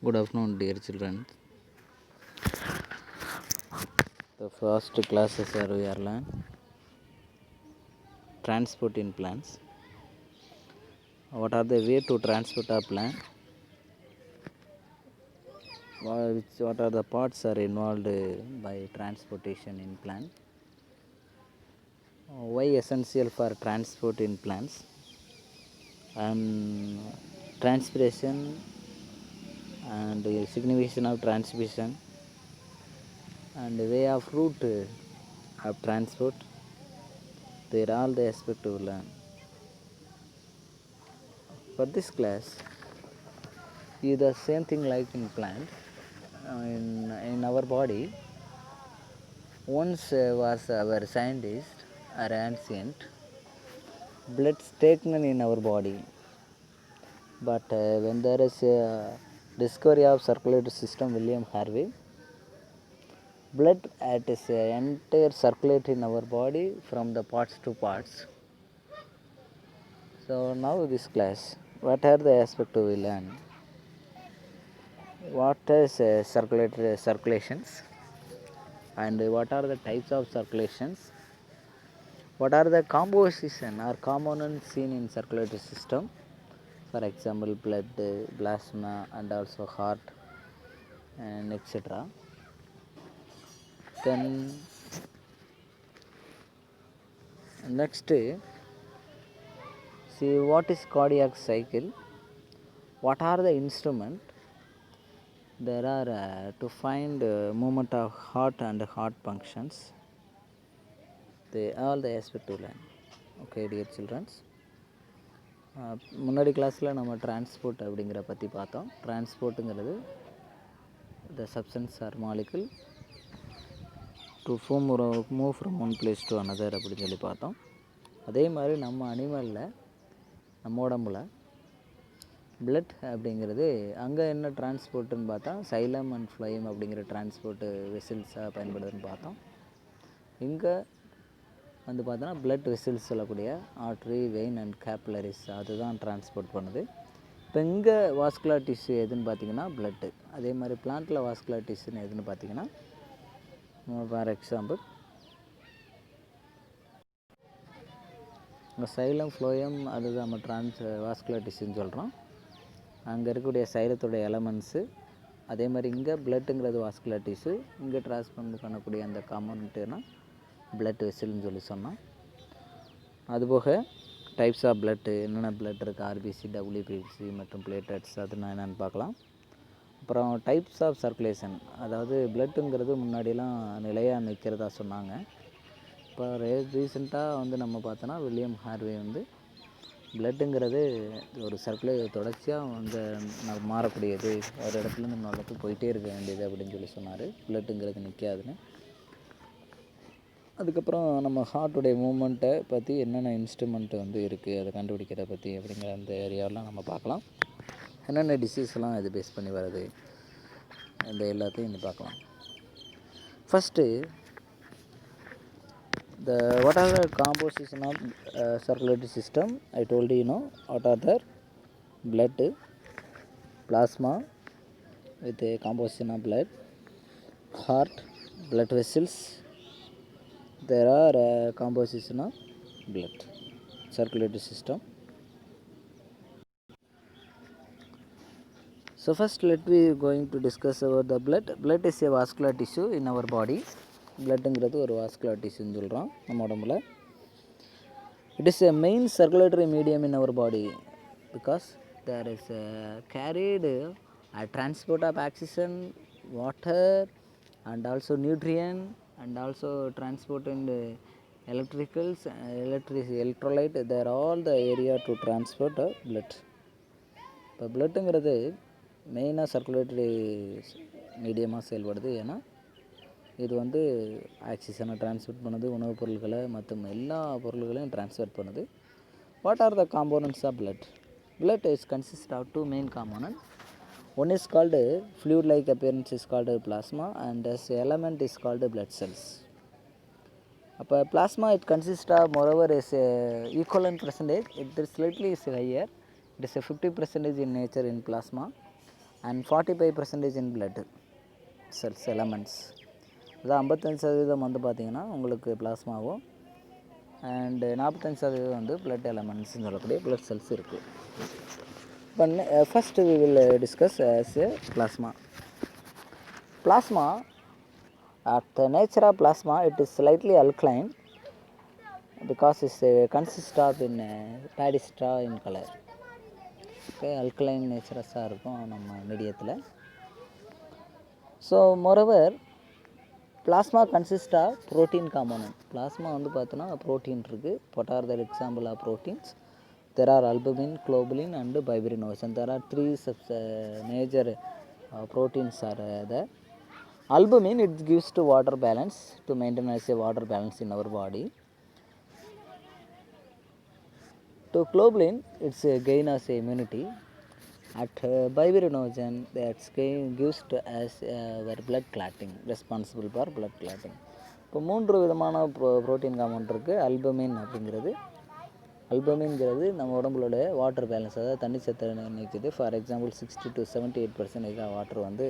Good afternoon, dear children. The first classes are we are learn transport in plants. What are the way to transport a plant? What are the parts are involved by transportation in plant? Why essential for transport in plants? And transpiration and signification of transmission and way of route of transport. They are all the aspect to learn. For this class, is the same thing like in plant. In our body, once was our scientist or ancient blood stagnant in our body, but when there is a discovery of circulatory system, William Harvey, blood at is entire circulate in our body from the parts to parts. So now this class, what are the aspects we learn? What is circulatory circulations, and what are the types of circulations? What are the composition or components seen in circulatory system? For example, blood, plasma, and also heart, and etc. Then next, see what is cardiac cycle. What are the instrument? There are to find movement of heart and heart functions. They all the aspect to learn. Okay, dear children. முன்னாடி கிளாஸில் நம்ம transport அப்படிங்கிற பற்றி பார்த்தோம். டிரான்ஸ்போர்ட்டுங்கிறது the substance or molecule to move from one place to another அப்படின்னு சொல்லி பார்த்தோம். அதே மாதிரி நம்ம அனிமலில் நம்ம உடம்புல பிளட் அப்படிங்கிறது அங்கே என்ன டிரான்ஸ்போர்ட்டுன்னு பார்த்தா சைலம் அண்ட் ஃப்ளைம் அப்படிங்கிற டிரான்ஸ்போர்ட்டு வெசில்ஸாக பயன்படுதுன்னு பார்த்தோம். இங்கே வந்து பார்த்தோன்னா பிளட் வெசில்ஸ் சொல்லக்கூடிய ஆர்ட்ரி, வெயின் அண்ட் கேப்லரிஸ் அதுதான் டிரான்ஸ்போர்ட் பண்ணுது. இப்போ இங்கே வாஸ்குலர் டிஷ்யூ எதுன்னு பார்த்தீங்கன்னா பிளட்டு. அதே மாதிரி பிளான்ட்டில் வாஸ்குலர் டிஷ்யூன்னு எதுன்னு பார்த்தீங்கன்னா ஃபார் எக்ஸாம்பிள் இங்கே சைலம் ஃப்ளோயம் அது நம்ம வாஸ்குலர் டிஷ்யூன்னு சொல்கிறோம். அங்கே இருக்கக்கூடிய சைலத்துடைய எலமெண்ட்ஸு. அதே மாதிரி இங்கே பிளட்டுங்கிறது வாஸ்குலர் டிஷ்யூ. இங்கே டிரான்ஸ்போர்ட் பண்ணக்கூடிய அந்த காம்பனண்ட்டுனா பிளட் வெசில்னு சொல்லி சொன்னோம். அதுபோக டைப்ஸ் ஆஃப் பிளட்டு என்னென்ன பிளட் இருக்குது, ஆர்பிசி, டபிள்யூபிசி மற்றும் பிளேட்டட்ஸ் அதுனா என்னென்னு பார்க்கலாம். அப்புறம் டைப்ஸ் ஆஃப் சர்க்குலேஷன், அதாவது பிளட்டுங்கிறது முன்னாடிலாம் நிலையாக நிற்கிறதா சொன்னாங்க. இப்போ ரீசெண்டாக வந்து நம்ம பார்த்தோன்னா வில்லியம் ஹார்வே வந்து பிளட்டுங்கிறது ஒரு தொடர்ச்சியாக வந்து மாறக்கூடியது, ஒரு இடத்துலேருந்து இன்னொரு இடத்துக்கு போயிட்டே இருக்க வேண்டியது அப்படின்னு சொல்லி சொன்னார். பிளட்டுங்கிறது நிற்காதுன்னு. அதுக்கப்புறம் நம்ம ஹார்ட்டுடைய மூமெண்ட்டை பற்றி என்னென்ன இன்ஸ்ட்ருமெண்ட்டு வந்து இருக்குது அதை கண்டுபிடிக்கிறத பற்றி அப்படிங்கிற அந்த ஏரியாவெலாம் நம்ம பார்க்கலாம். என்னென்ன டிசீஸ்லாம் இது பேஸ் பண்ணி வருது இந்த எல்லாத்தையும் இனி பார்க்கலாம். First what are the composition of circulatory system? I told you, what are the blood, plasma with a composition of blood, heart, blood vessels. There are composition of blood, circulatory system. So first let me going to discuss about the blood. Blood is a vascular tissue in our body. பிளட்டுங்கிறது ஒரு vascular டிஷ்யூன்னு சொல்கிறோம் நம்ம உடம்புல. It is a main circulatory medium in our body because there is carried transport of oxygen, water and also nutrient and also transport and electrolyte. There all the area to transport of blood. இப்போ பிளட்டுங்கிறது மெயினாக circulatory மீடியமாக செயல்படுது. ஏன்னா இது வந்து ஆக்சிஜனை transfer பண்ணுது, உணவுப் பொருட்களை மற்றும் எல்லா பொருள்களையும் டிரான்ஸ்ஃபர் பண்ணுது. What are the components of blood? Blood is consist of two main component. One is called fluid like appearance is called plasma and this element is called blood cells. அப்போ plasma it consist of moreover is equivalent percentage. It is slightly is higher. It is a 50% in nature in plasma and 45% in blood cells elements. அதான் 55% வந்து பார்த்திங்கன்னா உங்களுக்கு பிளாஸ்மாவும் and 45% வந்து blood எலமெண்ட்ஸ்னு சொல்லக்கூடிய blood cells இருக்குது. இப்போ first we will discuss as a plasma. Plasma, at the nature of plasma, it is slightly alkaline because it consists of in paddy straw in color. Okay, alkaline natures இருக்கும் நம்ம மீடியத்தில். So moreover plasma consists of protein component. Plasma வந்து பார்த்தோன்னா protein இருக்குது. What are the example of proteins? There are albumin, globulin and fibrinogen. There are three major proteins are there. Albumin, it gives to water balance, to maintain as a water balance in our body. To globulin, it's a gain as immunity. At fibrinogen, that gives to as blood clotting, responsible for blood clotting. இப்போ 3 விதமான protein compound இருக்குது. Albumin அப்படிங்கிறது, அல்புமின்ங்கிறது நம்ம உடம்புல water balance, அதாவது தண்ணி சத்தை நிற்குது. ஃபார் எக்ஸாம்பிள் 60 to 78% வாட்டர் வந்து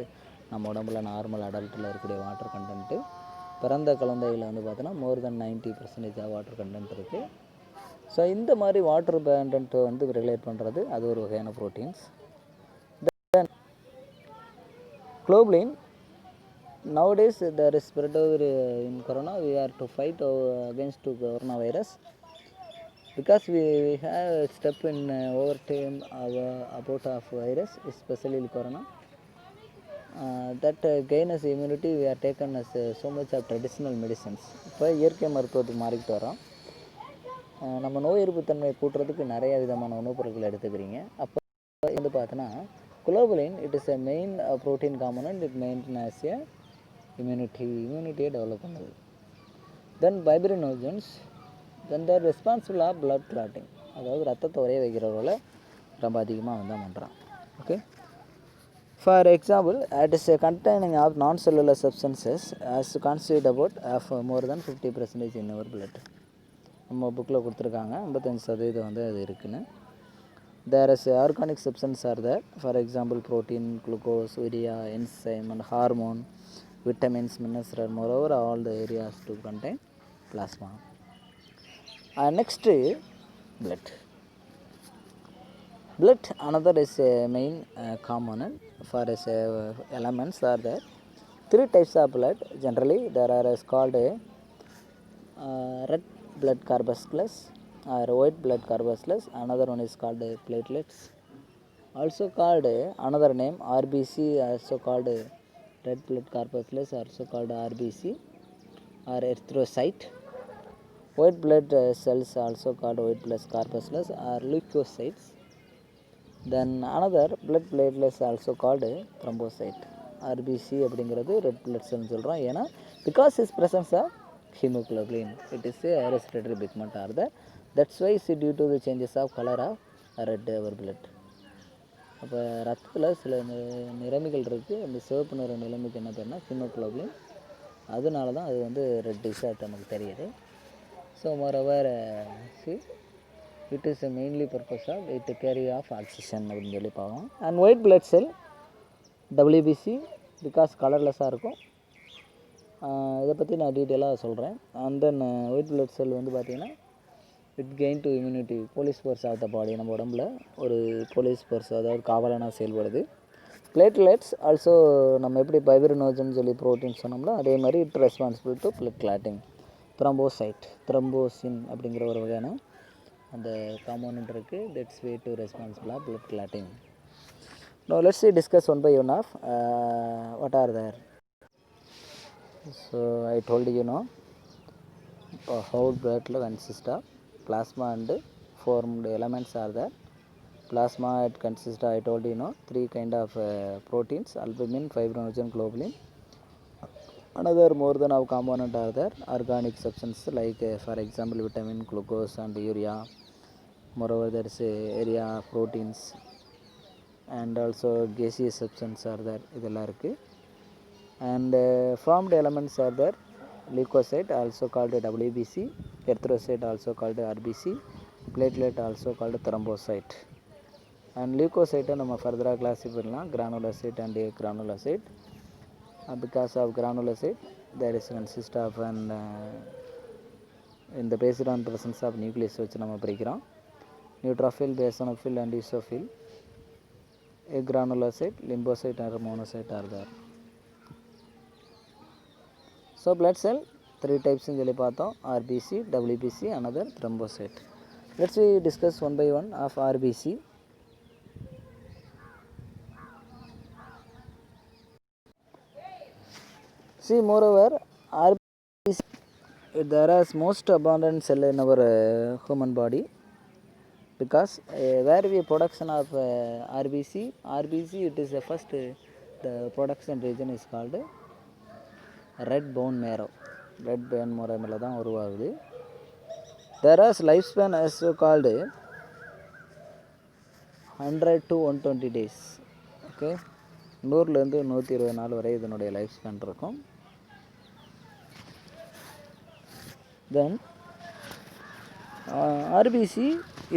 நம்ம உடம்புல நார்மல் அடல்ட்டில் இருக்கக்கூடிய வாட்டர் கண்டென்ட்டு. பிறந்த குழந்தைகளில் வந்து பார்த்தோன்னா மோர் தென் 90% வாட்டர் கண்டென்ட் இருக்குது. ஸோ இந்த மாதிரி வாட்டர் கண்டென்ட்டை வந்து ரெகுலேட் பண்ணுறது அது ஒரு வகையான proteins. Then globulin, nowadays there is spread over in corona. We are to fight against coronavirus because we have step in overcame about of virus, especially corona. That gain as immunity we are taken as so much of traditional medicines. இப்போ இயற்கை மருத்துவத்துக்கு மாறிக்கிட்டு வரோம். நம்ம நோய் எதிர்ப்பு தன்மையை கூட்டுறதுக்கு நிறைய விதமான உணவுப் பொருட்கள் எடுத்துக்கிறீங்க. அப்போ வந்து பார்த்தோன்னா globulin, it is a main protein component. It maintains a immunity develop பண்ணுது. Then fibrinogens, then they are responsible of blood clotting, அதாவது ரத்தத்தை உறைய வைக்கிறவங்கள ரொம்ப அதிகமாக வந்து பண்ணுறான். Okay, for example it is a containing of non-cellular substances as constitute about more than 50% in our blood. நம்ம புக்கில் கொடுத்துருக்காங்க 55% வந்து அது இருக்குன்னு. There is organic substance are there, for example protein, glucose, urea, enzyme and hormone, vitamins, minerals, moreover all the areas to contain plasma. Next, blood. Blood another is a main component for elements are there. 3 types of blood generally there are is called red blood corpuscles or white blood corpuscles. Another one is called platelets, also called another name RBC, also called red blood corpuscles, also called RBC or erythrocyte. White blood cells also called white blood corpuscles or leukocytes. Then another blood platelets also called thrombocyte. RBC அப்படிங்கிறது red blood cell சொல்கிறோம். ஏன்னா because its presence of hemoglobin, it is a respiratory pigment are there. That's why it's due to the changes of color of red our blood. அப்போ ரத்தத்தில் சில நிறமிகள் இருக்குது. அந்த சிவப்பு நிற நிலைமைக்கு என்ன பேர்னா ஹீமோக்ளோபின். அதனால தான் அது வந்து ரெட்டிஷாக நமக்கு தெரியுது. So moreover it is a mainly purpose of it carry of oxygen அப்படின்னு சொல்லி பார்ப்போம். And white blood cell WBC because கலர்லெஸ்ஸாக இருக்கும். இதை பற்றி நான் டீட்டெயிலாக சொல்கிறேன். And then white blood cell வந்து பார்த்திங்கன்னா it gain to immunity, police force of the body, நம்ம உடம்புல ஒரு போலீஸ் ஃபோர்ஸ் அதாவது காவலனாக செயல்படுது. பிளேட்லெட்ஸ் ஆல்சோ நம்ம எப்படி பைபிரினோஜன் சொல்லி ப்ரோட்டீன் சொன்னோம்னா அதே மாதிரி it responsible to blood clotting. Thrombocyte, thrombosin அப்படிங்கிற ஒரு வகையான அந்த காம்பவுண்ட் இருக்குது. That's way to responsible of blood clotting. Now let's see discuss one by one of what are there. So I told you know how blood consists of plasma and formed elements are there. Plasma it consists of, I told you know 3 kind of proteins: albumin, fibrinogen, globulin. Another more than of component are there, organic substance like for example vitamin, glucose and urea. Moreover there is area proteins and also gaseous substance are there. இதெல்லாம் இருக்குது. And formed elements are there, leukocyte also called WBC, erythrocyte also called RBC, platelet also called thrombocyte. and leukocyte நம்ம ஃபர்தராக classify பண்ணலாம் granulocyte and agranulocyte. Because of granulocyte there is consist of an in the based on presence of nucleus வச்சு நம்ம பிரிக்கிறோம். neutrophil, basophil and eosinophil. Agranulocyte, lymphocyte and monocyte are there. So blood cell 3 types in சொல்லி பார்த்தோம், RBC, WBC, another thrombocyte. Let's we discuss one by one of RBC. See, moreover, RBC there is most abundant cell in our human body, because where we production of RBC it is the first the production region is called red bone marrow. Red bone marrow மேல தான் உருவாகுது. There is lifespan as called 100 to 120 days. Okay, 100லேருந்து 120 நாள் வரை இதனுடைய life span இருக்கும். Then RBC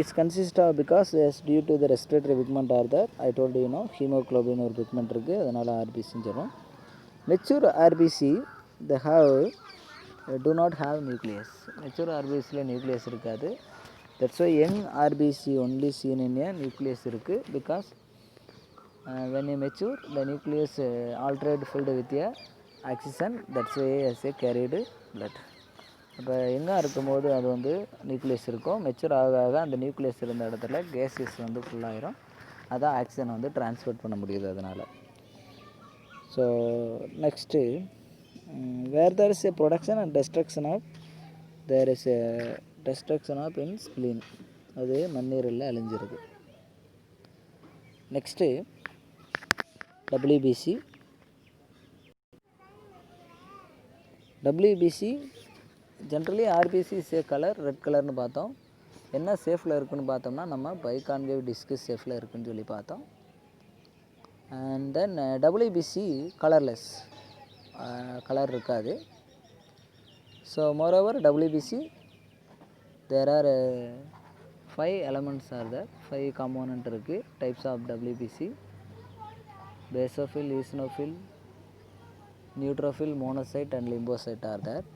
is consist of because as due to the respiratory pigment are there. I told you hemoglobin ஒரு pigment இருக்கு, அதனால RBC ன்னு சொல்றோம். Mature RBC they have do not have nucleus. Mature RBC ல nucleus இருக்காது. That's why young RBC only seen in a nucleus இருக்கு, because when you mature the nucleus altered filled with a oxygen, that's why as a carried blood. இப்போ எங்கே இருக்கும்போது அது வந்து nucleus இருக்கும், mature ஆக ஆக அந்த நியூக்ளியஸ் இருந்த இடத்துல கேஸஸ் வந்து ஃபுல்லாகிடும், அதான் ஆக்சிஜன் வந்து டிரான்ஸ்போர்ட் பண்ண முடியுது அதனால். So next where there is a production and destruction of there is a destruction of in spleen, அது மண்ணீரில் அழிஞ்சிருது. Next WBC. Generally RBC is a colour red கலர்னு பார்த்தோம். என்ன சேஃபில் இருக்குன்னு பார்த்தோம்னா நம்ம பைகான்கேவ் டிஸ்க் சேஃபில் இருக்குன்னு சொல்லி பார்த்தோம். And then WBC colourless, colour இருக்காது. So moreover WBC there are 5 elements are there, 5 component இருக்குது. Types of WBC: basophil, eosinophil, neutrophil, monocyte and lymphocyte are there.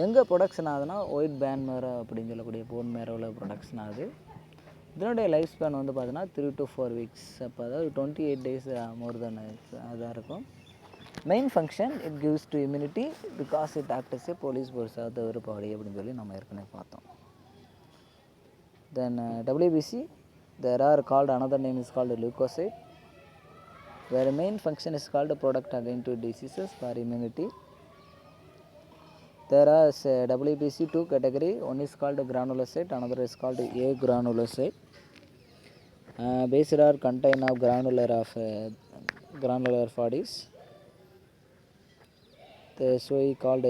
எங்கே ப்ரொடக்ஷன் ஆகுதுன்னா ஒயிட் பேன் மேரோ அப்படின்னு சொல்லக்கூடிய போன் மேரோவில் ப்ரொடக்ஷன் ஆகுது. இதனுடைய லைஃப் ஸ்பேன் வந்து பார்த்தீங்கன்னா 3 to 4 weeks, அப்போ அதாவது 28 days மோர் தென் அதாக இருக்கும். Main function it gives to immunity because it act as a police force of the ஒரு பாடி அப்படின்னு சொல்லி நம்ம ஏற்கனவே பார்த்தோம். தென் WBC there are called another name is called leukocyte, where main function is called product against diseases for immunity. There are WBC 2 category, one is called granulocyte, another is called agranulocyte. Based or contain of granular bodies, so we called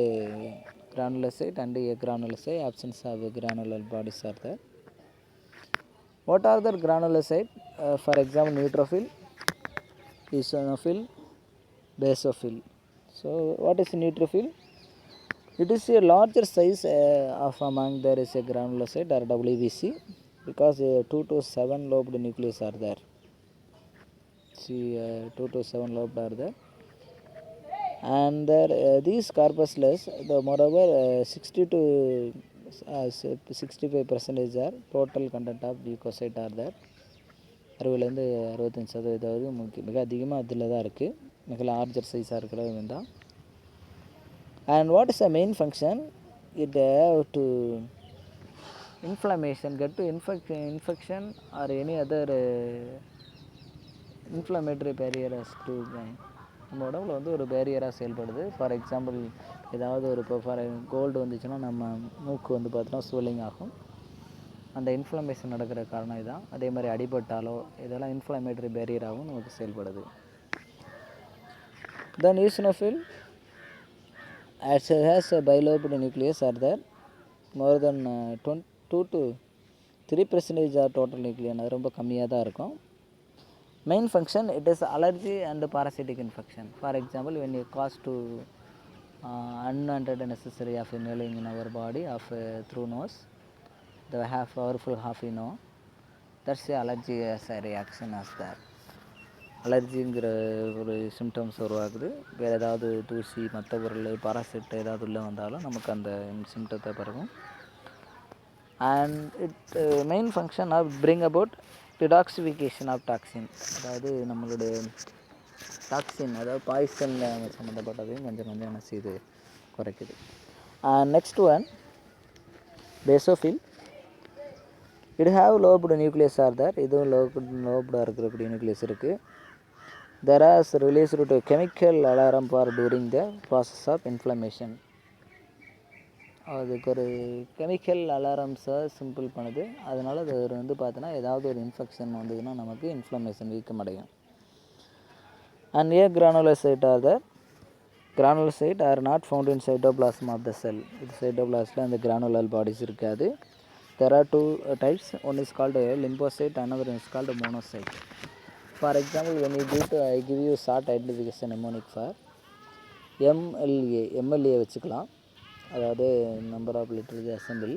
granulocyte and agranulocyte. Absence of granular bodies are there. What are the granulocyte? For example, neutrophil, eosinophil, basophil. So what is neutrophil? It is a larger size of among there is a granulocyte or WBC, because 2 to 7 lobed nucleus are there. See, 2 to 7 lobed are there, and there these corpusless, the moreover 60 to 65% are total content of leukocyte are there. 60லேருந்து 65% வரைக்கும் மிக அதிகமாக அதில் தான் இருக்குது, மிக larger சைஸாக இருக்கிறது வேண்டாம். And what is the main function? It have to inflammation, get to infection or any other inflammatory barriers to நம்ம உடம்புல வந்து ஒரு பேரியராக செயல்படுது. ஃபார் எக்ஸாம்பிள் ஏதாவது ஒரு இப்போ ஃபார் கோல்டு வந்துச்சுன்னா நம்ம மூக்கு வந்து பார்த்தோன்னா ஸ்வெல்லிங் ஆகும், அந்த இன்ஃப்ளமேஷன் நடக்கிற காரணம் இதுதான். அதே மாதிரி அடிபட்டாலோ இதெல்லாம் இன்ஃப்ளமேட்டரி பேரியராகவும் நமக்கு செயல்படுது. Then eosinophil as has a bilobed nucleus are there, more than 2 to 3% are total nucleus, அது ரொம்ப கம்மியாக தான் இருக்கும். Main function it is allergy and parasitic infection. For example, when you cause to unwanted necessary of inhaling in our body of through nose, they have powerful half that's A allergy as a reaction as that. அலர்ஜிங்கிற ஒரு symptoms உருவாகுது. வேறு ஏதாவது தூசி மற்ற பொருள் parasite ஏதாவது உள்ளே வந்தாலும் நமக்கு அந்த சிம்டத்தை பரவும். And it main function of bring about detoxification of toxin, அதாவது நம்மளுடைய டாக்ஸின் அதாவது பாய்சன் சம்மந்தப்பட்டதையும் கொஞ்சம் கொஞ்சம் என்ன செய்யுது, குறைக்குது. Next one basophil. It have lobed nucleus are there, இதுவும் லோப்டாக இருக்கிற நியூக்ளியஸ் இருக்குது. There as released to chemical alarm for during the process of inflammation. அதுக்கு ஒரு கெமிக்கல் அலாரம்ஸை சிம்பிள் பண்ணுது. அதனால் அது வந்து பார்த்தோன்னா ஏதாவது ஒரு இன்ஃபெக்ஷன் வந்ததுன்னா நமக்கு இன்ஃப்ளமேஷன் வீக்கம் அடையும். And agranulocyte are the granulocyte are not found in cytoplasm of the cell. இது சைட்டோபிளாஸில் அந்த கிரானுலர் பாடிஸ் இருக்காது. There are two types. One is called a lymphocyte, another is called a monocyte. For example, when you I give you short identification mnemonic for MLA வச்சுக்கலாம், அதாவது number half litre assemble.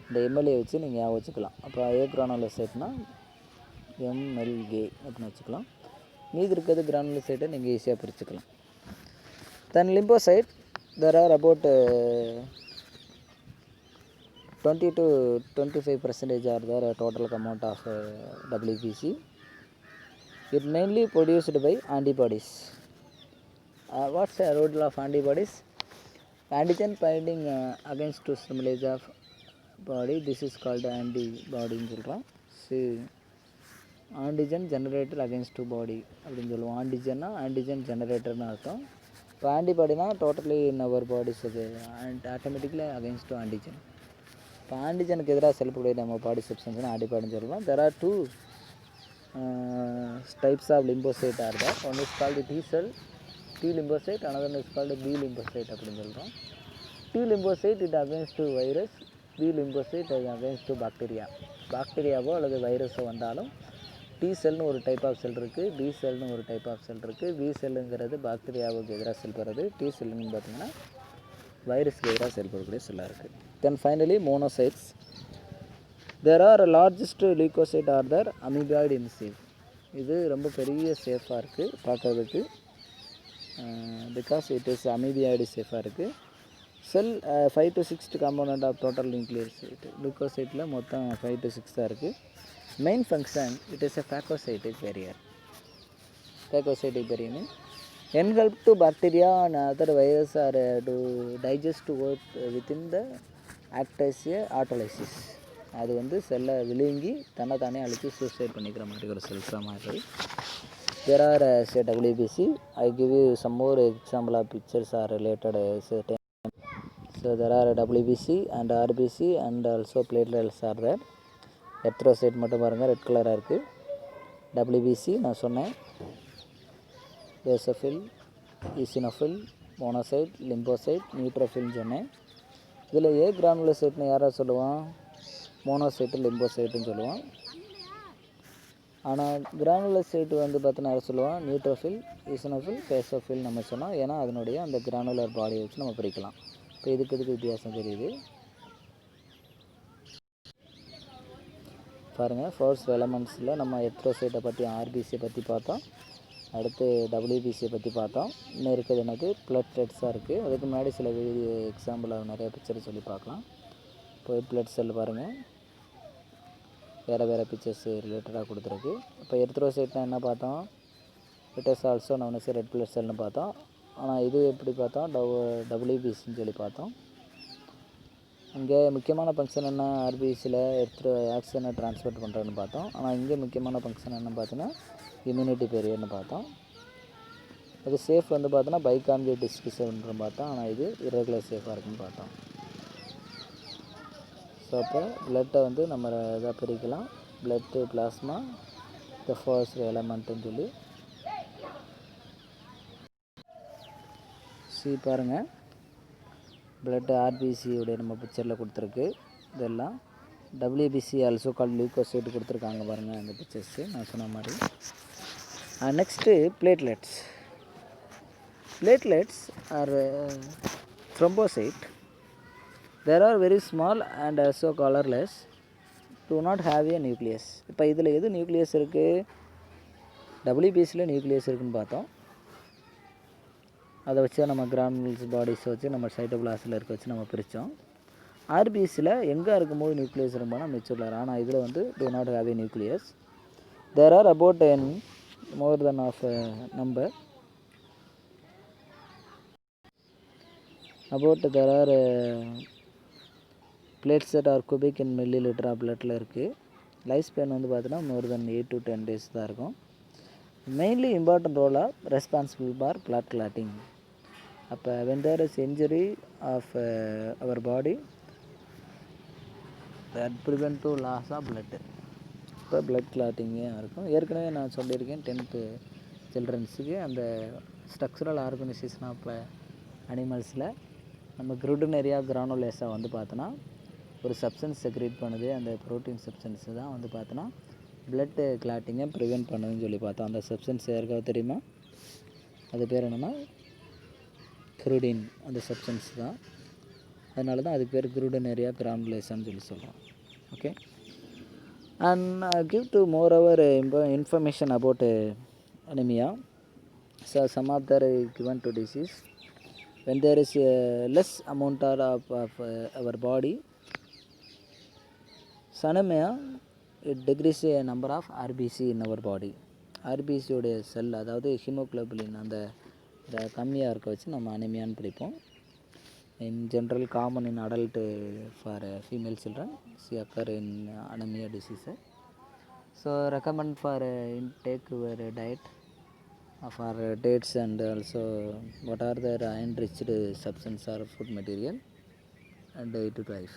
இந்த MLA வச்சு நீங்கள் ஞாபகம் வச்சுக்கலாம். அப்போ ஏ கிரானுலோசைட்னா MLA அப்படின்னு வச்சுக்கலாம். மீதி இருக்கிறது கிரானுலோசைட்டை நீங்கள் ஈஸியாக பிரிச்சுக்கலாம். தென் lymphocyte, there are about 20 to 25% are there total amount of WBC. It mainly produced by antibodies. What's the role of antibodies? Antigen binding against to stimulus of body. This is called antibody ன்னு சொல்கிறோம். Antigen generator against to body அப்படின்னு சொல்லுவோம். ஆன்டிஜன்னா antigen ஜெனரேட்டர்னு அர்த்தம். இப்போ ஆன்டிபாடினா totally in our bodies, அது ஆட்டோமேட்டிக்கலி அகேன்ஸ்ட் டு ஆன்டிஜன். இப்போ ஆன்டிஜனுக்கு எதிராக செலுத்தக்கூடிய நம்ம பாடி சப்ஸ்டன்ஸ்னால் ஆன்டிபாடின்னு சொல்லலாம். There are two types of lymphocyte are there. One is called T cell, T lymphocyte, another is called B lymphocyte அப்படின்னு சொல்கிறோம். T lymphocyte it against to virus, B lymphocyte against to bacteria. பாக்டீரியாவோ அல்லது வைரஸோ வந்தாலும் T செல்னு ஒரு type of cell இருக்குது, B செல்னு ஒரு type of cell இருக்குது. B செல்லுங்கிறது பாக்டீரியாவுக்கு எதிராக செல்படுறது, T செல்லுன்னு பார்த்திங்கன்னா வைரஸ்க்கு எதிராக செயல்படக்கூடிய செல்லாக இருக்குது. Then finally monocytes. There are largest leucocyte are there amoeboid in shape. இது ரொம்ப பெரிய சேஃபாக இருக்குது பார்க்குறதுக்கு, பிகாஸ் இட் இஸ் அமீபியாய்டு சேஃபாக இருக்குது. Cell 5 to 6 component of total nucleocyte. லியூக்கோசைட்டில் மொத்தம் 5 to 6 தான் இருக்குது. Main function it is a phagocytic barrier. Phagocytic barrier help to bacteria and other virus or to digest to work within the act as a autolysis. அது வந்து செல்லை விழுங்கி தன்னை தானே அழித்து சூசைட் பண்ணிக்கிற மாதிரி ஒரு செல்ஸாக மாதிரி. There are say WBC. I give you some more example of pictures are related. So there are WBC and RBC and also platelets are there. எர்த்ரோசைட் மட்டும் பாருங்கள் ரெட் கலராக இருக்குது. WBC நான் சொன்னேன், பேசோஃபில், ஈசினோஃபில், மோனோசைட், லிம்போசைட், நியூட்ரோஃபில்னு சொன்னேன். இதில் ஏ கிரானுலோசைட்னு யாராக சொல்லுவான், மோனோசைட்டு லிம்போசைட்டுன்னு சொல்லுவான். ஆனால் கிரானுலோசைட்டு வந்து பார்த்தோன்னா யாரை சொல்லுவான், நியூட்ரோஃபில், ஈசினோஃபில், பேசோஃபில் நம்ம சொன்னோம். ஏன்னா அதனுடைய அந்த கிரானுலர் பாடியை வச்சு நம்ம பிரிக்கலாம். இப்போ இதுக்கு வித்தியாசம் தெரியுது பாருங்கள். ஃபர்ஸ்ட் எலமெண்ட்ஸில் நம்ம எர்த்ரோசைட்டை பற்றி ஆர்பிசியை பற்றி பார்த்தோம், அடுத்து WBCயை பற்றி பார்த்தோம். இன்னும் இருக்கிறது எனக்கு பிளட்லெட்ஸாக இருக்குது. அதுக்கு முன்னாடி சில வீடியோ எக்ஸாம்பிளாக நிறைய பிக்சர் சொல்லி பார்க்கலாம். இப்போ பிளட் செல் பாருங்கள், வேறு பிக்சர்ஸ் ரிலேட்டடாக கொடுத்துருக்கு. இப்போ எர்த்ரோசைட்னா என்ன பார்த்தோம், it is also known as red blood செல்னு பார்த்தோம். ஆனால் இது எப்படி பார்த்தோம், WBCன்னு சொல்லி பார்த்தோம். இங்கே முக்கியமான ஃபங்க்ஷன் என்ன, ஆர்பிசியில் ஆக்சிஜனை ட்ரான்ஸ்போர்ட் பண்ணுறதுன்னு பார்த்தோம். ஆனால் இங்கே முக்கியமான ஃபங்க்ஷன் என்ன பார்த்தீங்கன்னா இம்யூனிட்டி பேரியர்னு பார்த்தோம். அது சேஃப் வந்து பார்த்தோன்னா பைகான்ஜுகேட் டிஸ்கிரிப்ஷன் பார்த்தோம். ஆனால் இது இரெகுலர் சேஃபாக இருக்குன்னு பார்த்தோம். ஸோ அப்போ பிளட்டை வந்து நம்ம இதாக பிரிக்கலாம், பிளட்டு பிளாஸ்மா த ஃபர்ஸ்ட் எலமெண்ட்டுன்னு சொல்லி. பாருங்கள், பிளட்டு ஆர்பிசியோடைய நம்ம பிக்சரில் கொடுத்துருக்கு. இதெல்லாம் WBC ஆல்சோ கால் லியூக்கோசைட் கொடுத்துருக்காங்க பாருங்கள் அந்த பிக்சர்ஸு நான் சொன்ன மாதிரி. Next platelets. Platelets are thrombocyte. They are very small and also colorless. do not have a nucleus. இப்போ இதில் எது நியூக்ளியஸ் இருக்குது? டபிள்யூபிசியில் நியூக்ளியஸ் இருக்குதுன்னு பார்த்தோம். அதை வச்சு நம்ம கிரானுல்ஸ் பாடிஸை வச்சு நம்ம சைட்டோபிளாஸில் இருக்க வச்சு நம்ம பிரித்தோம். ஆர்பிசியில் எங்கே இருக்கும்போது நியூக்ளியஸ் இருக்கும்போது மெச்சூரில். ஆனால் இதில் வந்து do not have a nucleus. There are about more than of number. About there are plates that are cubic in milliliter of bloodல இருக்குது. லைஃப் ஸ்பேன் வந்து பார்த்தீங்கன்னா more than 8 to 10 days தான் இருக்கும். Mainly important role of responsible for blood clotting. அப்போ when there is injury of our body that prevent to loss of blood. இப்போ blood clotting-ஏ இருக்கும். ஏற்கனவே நான் சொல்லியிருக்கேன் 10th சில்ட்ரன்ஸுக்கு அந்த ஸ்ட்ரக்சரல் ஆர்கனைசேஷன் ஆஃப் அனிமல்ஸில் நம்ம குருடினரியா கிரானுலேஸாக வந்து பார்த்தோன்னா ஒரு சப்ஸ்டன்ஸ் செக்ரேட் பண்ணுது. அந்த ப்ரோட்டீன் சப்ஸ்டன்ஸு தான் வந்து பார்த்தோன்னா பிளட் கிளாட்டிங்கை ப்ரிவென்ட் பண்ணுதுன்னு சொல்லி பார்த்தோம். அந்த சப்ஸ்டன்ஸ் யாருக்காவது தெரியுமா? அது பேர் என்னென்னா குருடின். அந்த சப்ஸ்டன்ஸ் தான். அதனால தான் அதுக்கு பேர் குருடினரியா கிரானுலேஸான்னு சொல்லி சொல்கிறோம். Okay. And give to moreover information about anemia. So some of the given to disease. When there is less amount of our body, anemia, it decreases a number of RBC in our body. RBC உடைய செல் அதாவது haemoglobin அந்த கம்மியாக இருக்க வச்சு நம்ம அனிமியான்னு பிடிப்போம். In general common in adult for female children, see occur in anemia disease. So recommend for intake your diet for dates and also what are the enriched substance or food material and diet life.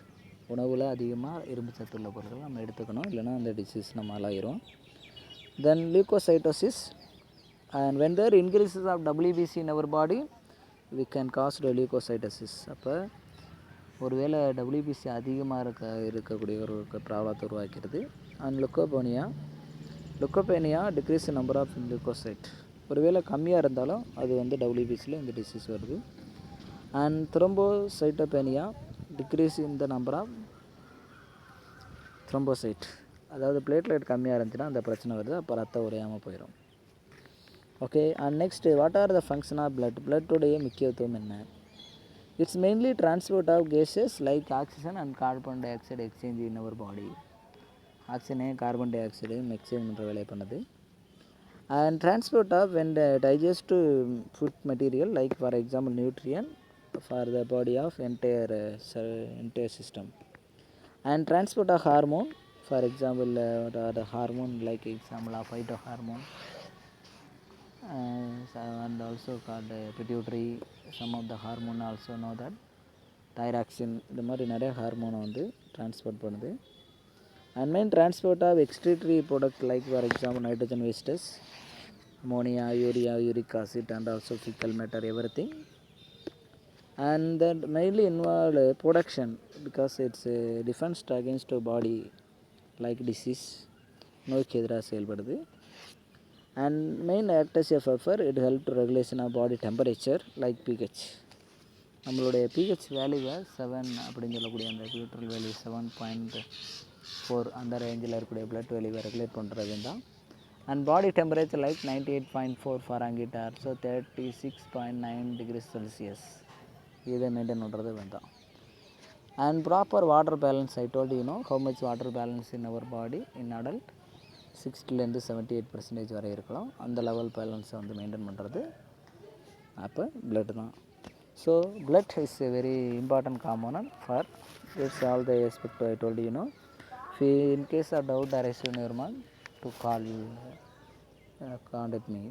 உணவில் அதிகமாக இரும்பு சத்துள்ள பொருட்கள் நம்ம எடுத்துக்கணும், இல்லைனா அந்த disease நம்ம ஆளாயிரும். Then leukocytosis, and when there increases of WBC in our body, we can cause leukocytosis. அப்போ ஒருவேளை WBC அதிகமாக இருக்கக்கூடிய ஒரு ப்ராப்ளத்தை உருவாக்கிறது. And leukopenia decrease number of leucocyte. ஒருவேளை கம்மியாக இருந்தாலும் அது வந்து WBCயில் இந்த டிசீஸ் வருது. And thrombocytopenia decrease in the number of thrombocyte. அதாவது பிளேட்லெட் கம்மியாக இருந்துச்சுன்னா அந்த பிரச்சனை வருது. அப்போ ரத்தம் உறையாமல் போயிடும். Okay. And next, what are the function of blood? பிளட்டுடைய முக்கியத்துவம் என்ன? It's mainly transport of gases like oxygen and carbon dioxide exchange in our body. ஆக்சிஜனையும் கார்பன் டை ஆக்சைடையும் எக்ஸ்சேஞ்ச் பண்ணுற வேலையை பண்ணுது. And transport of when digest food material like for example nutrient for the body of entire system. And transport of hormone for example the hormone like example of phytohormone and also called pituitary. Some of the hormone also know that thyroxine. இந்த மாதிரி நிறைய ஹார்மோனை வந்து transport பண்ணுது. And main transport of excretory product like for example nitrogen wastes, ammonia, urea, uric acid and also faecal matter, everything. And that mainly involve production because it's a defense against body like disease, நோய்க்கு எதிராக செயல்படுது. And main actors a for it help to regulation of body temperature like pH. நம்மளுடைய pH வேல்யூவை 7 அப்படின்னு சொல்லக்கூடிய அந்த neutral value 7.4 அந்த ரேஞ்சில் இருக்கக்கூடிய பிளட் வேல்யூவை ரெகுலேட் பண்ணுறது தான். And body temperature like 98.4 Fahrenheit or so 36.9 degrees Celsius இதை மெயின்டைன் பண்ணுறது வேண்டாம். And proper water balance, I told you know how much water balance in our body in adult 60% 78% வரை இருக்கலாம். அந்த லெவல் பேலன்ஸை வந்து மெயின்டைன் பண்ணுறது அப்போ பிளட் தான். So blood is a very important component for its all the aspect I told you know. In case of doubt arise in your mind to contact me.